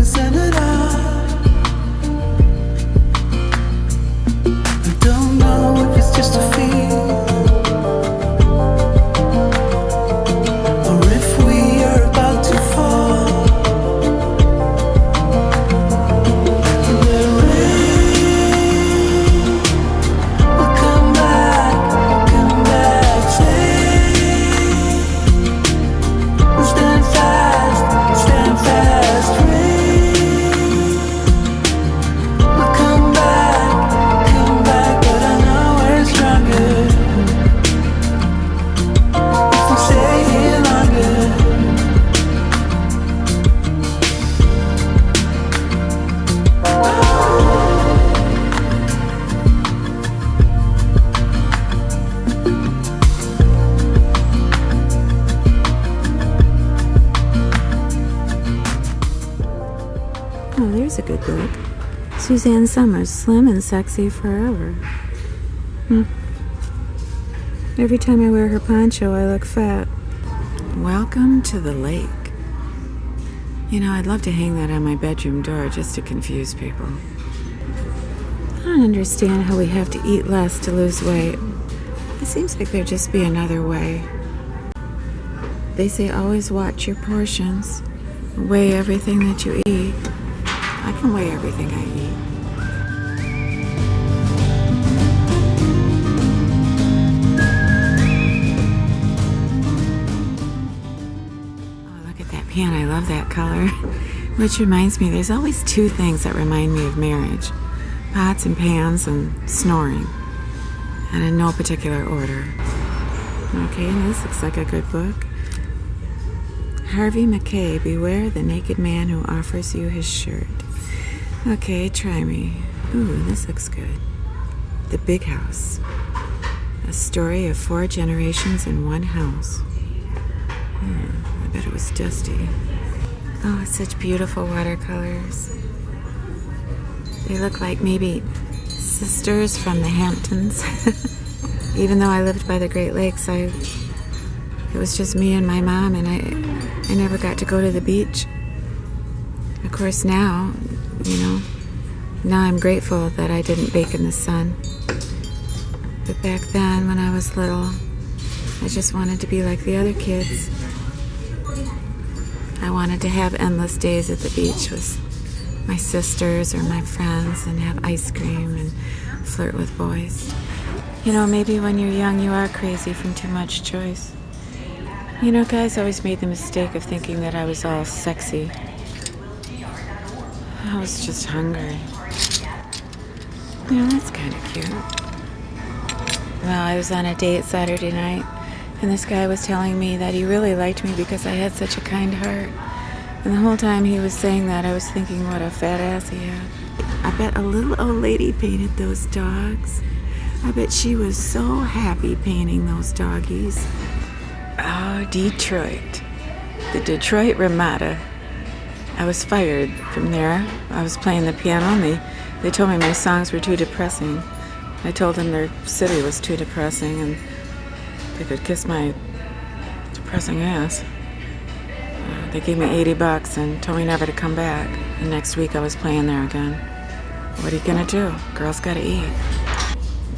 send it out. I don't know if it's just a feel, or if we are about to fall. The rain will come back, stay. We'll stand fast, rain will come back, but I know we're stronger if we stay here longer. Oh, there's a good book. Suzanne Summers, Slim and Sexy Forever. Every time I wear her poncho, I look fat. Welcome to the lake. You know, I'd love to hang that on my bedroom door just to confuse people. I don't understand how we have to eat less to lose weight. It seems like there'd just be another way. They say always watch your portions. Weigh everything that you eat. I can weigh everything I eat. Oh, look at that pan. I love that color. Which reminds me, there's always two things that remind me of marriage. Pots and pans and snoring. And in no particular order. Okay, this looks like a good book. Harvey Mackay, Beware the Naked Man Who Offers You His Shirt. Okay, try me. Ooh, this looks good. The Big House. A story of 4 generations in one house. I bet it was dusty. Oh, such beautiful watercolors. They look like maybe sisters from the Hamptons. Even though I lived by the Great Lakes, it was just me and my mom, and I never got to go to the beach. Of course, now I'm grateful that I didn't bake in the sun. But back then, when I was little, I just wanted to be like the other kids. I wanted to have endless days at the beach with my sisters or my friends and have ice cream and flirt with boys. You know, maybe when you're young, you are crazy from too much choice. You know, guys always made the mistake of thinking that I was all sexy. I was just hungry. You know, that's kind of cute. Well, I was on a date Saturday night, and this guy was telling me that he really liked me because I had such a kind heart. And the whole time he was saying that, I was thinking what a fat ass he had. I bet a little old lady painted those dogs. I bet she was so happy painting those doggies. Oh, Detroit. The Detroit Ramada. I was fired from there. I was playing the piano, and they told me my songs were too depressing. I told them their city was too depressing, and they could kiss my depressing ass. They gave me $80 and told me never to come back. And next week I was playing there again. What are you gonna do? Girls gotta eat.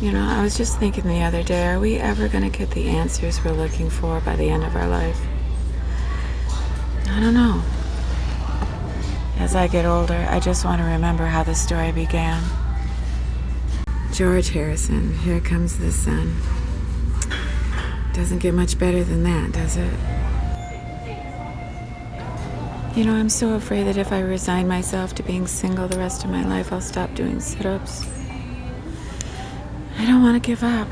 You know, I was just thinking the other day, are we ever gonna get the answers we're looking for by the end of our life? I don't know. As I get older, I just want to remember how the story began. George Harrison, Here Comes the Sun. Doesn't get much better than that, does it? You know, I'm so afraid that if I resign myself to being single the rest of my life, I'll stop doing sit-ups. I don't want to give up.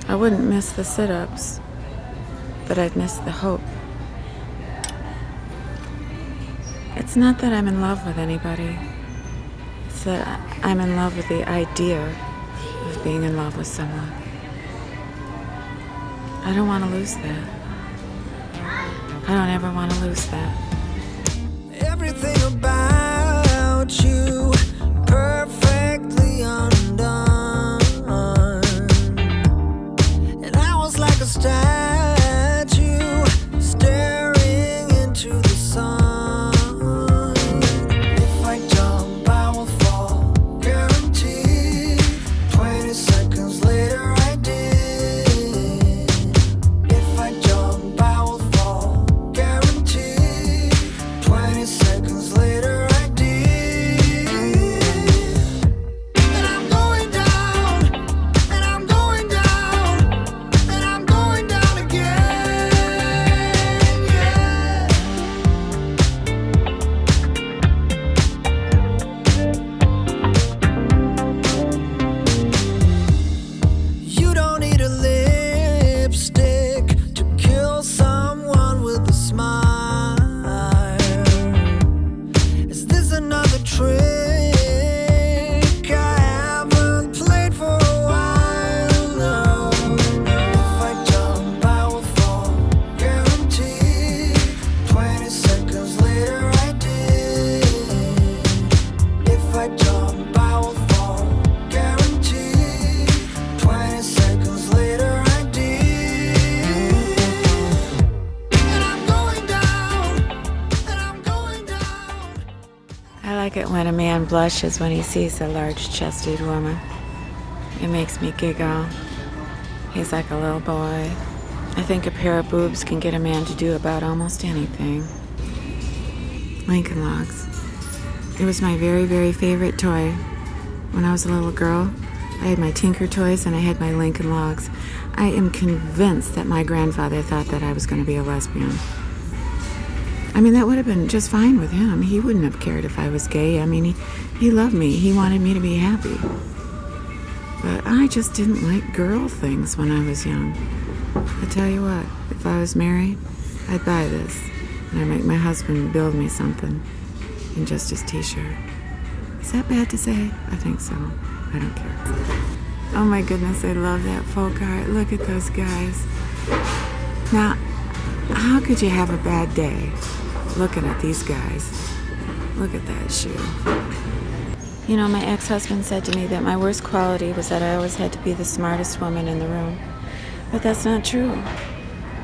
I wouldn't miss the sit-ups, but I'd miss the hope. It's not that I'm in love with anybody. It's that I'm in love with the idea of being in love with someone. I don't want to lose that. I don't ever want to lose that. Everything about you perfectly undone, and I was like a statue staring into the sun. If I like it when a man blushes when he sees a large-chested woman. It makes me giggle. He's like a little boy. I think a pair of boobs can get a man to do about almost anything. Lincoln Logs. It was my very, very favorite toy. When I was a little girl, I had my Tinker toys and I had my Lincoln Logs. I am convinced that my grandfather thought that I was going to be a lesbian. I mean, that would have been just fine with him. He wouldn't have cared if I was gay. I mean, he loved me. He wanted me to be happy. But I just didn't like girl things when I was young. I tell you what, if I was married, I'd buy this. And I'd make my husband build me something in just his t-shirt. Is that bad to say? I think so. I don't care. Oh my goodness, I love that folk art. Look at those guys. Now, how could you have a bad day looking at these guys? Look at that shoe. You know, my ex-husband said to me that my worst quality was that I always had to be the smartest woman in the room. But that's not true.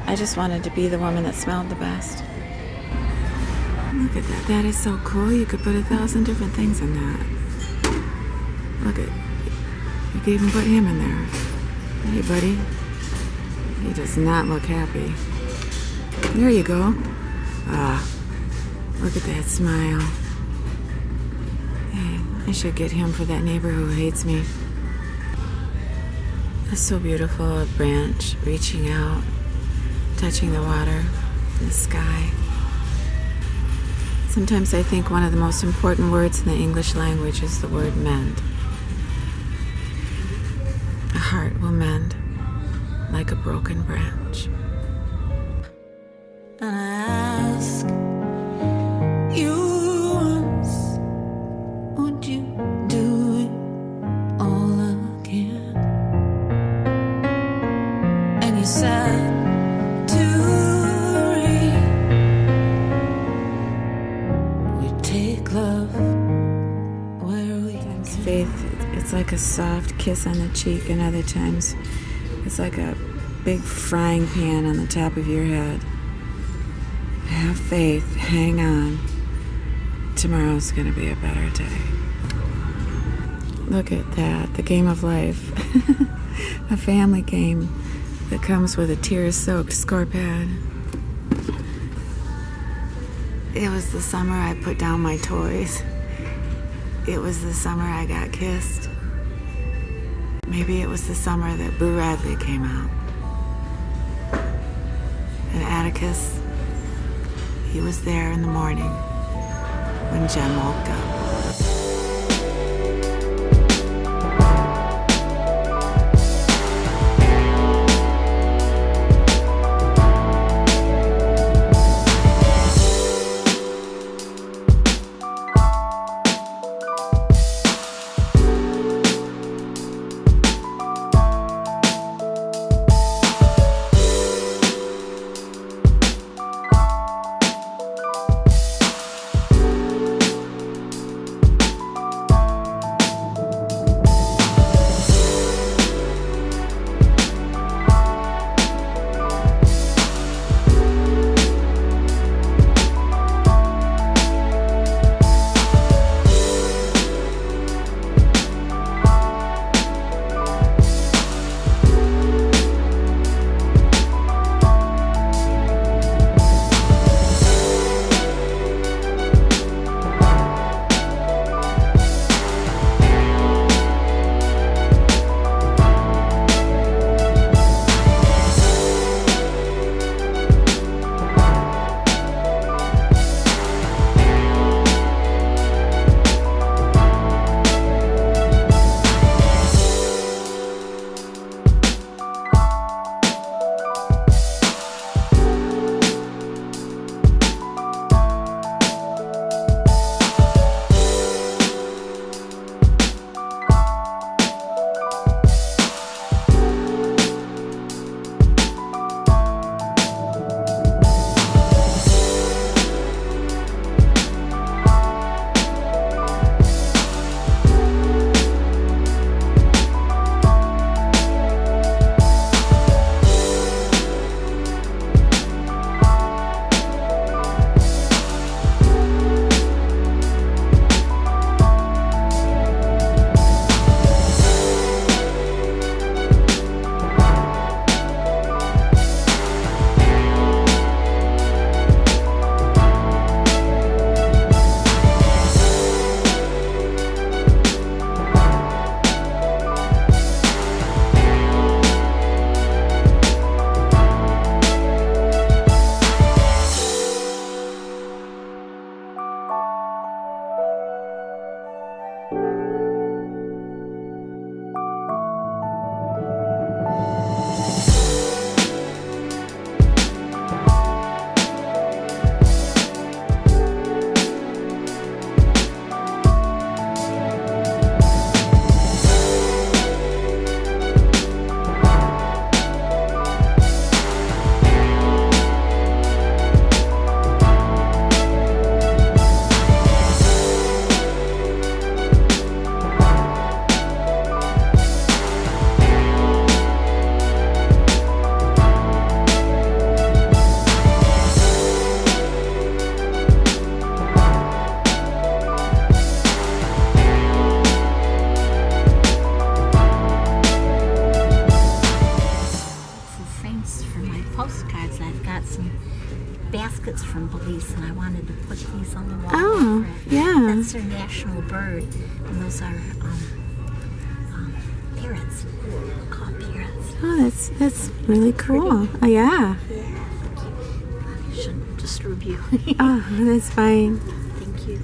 I just wanted to be the woman that smelled the best. Look at that. That is so cool. You could put 1,000 different things in that. Look at, you could even put him in there. Hey, buddy. He does not look happy. There you go. Ah, look at that smile. Hey, I should get him for that neighbor who hates me. That's so beautiful. A branch reaching out, touching the water, the sky. Sometimes I think one of the most important words in the English language is the word mend. A heart will mend like a broken branch. And I ask you once, would you do it all again? And you said to read, we take love where we can. Faith, it's like a soft kiss on the cheek, and other times it's like a big frying pan on the top of your head. Have faith, hang on. Tomorrow's gonna be a better day. Look at that, the game of life. A family game that comes with a tear-soaked score pad. It was the summer I put down my toys. It was the summer I got kissed. Maybe it was the summer that Boo Radley came out. And Atticus, he was there in the morning when Jem woke up. Postcards. I've got some baskets from Belize, and I wanted to put these on the wall. Oh, yeah. That's their national bird, and those are parrots, called parrots. Oh, that's really cool. Oh, yeah. I shouldn't disturb you. Oh, that's fine. Thank you.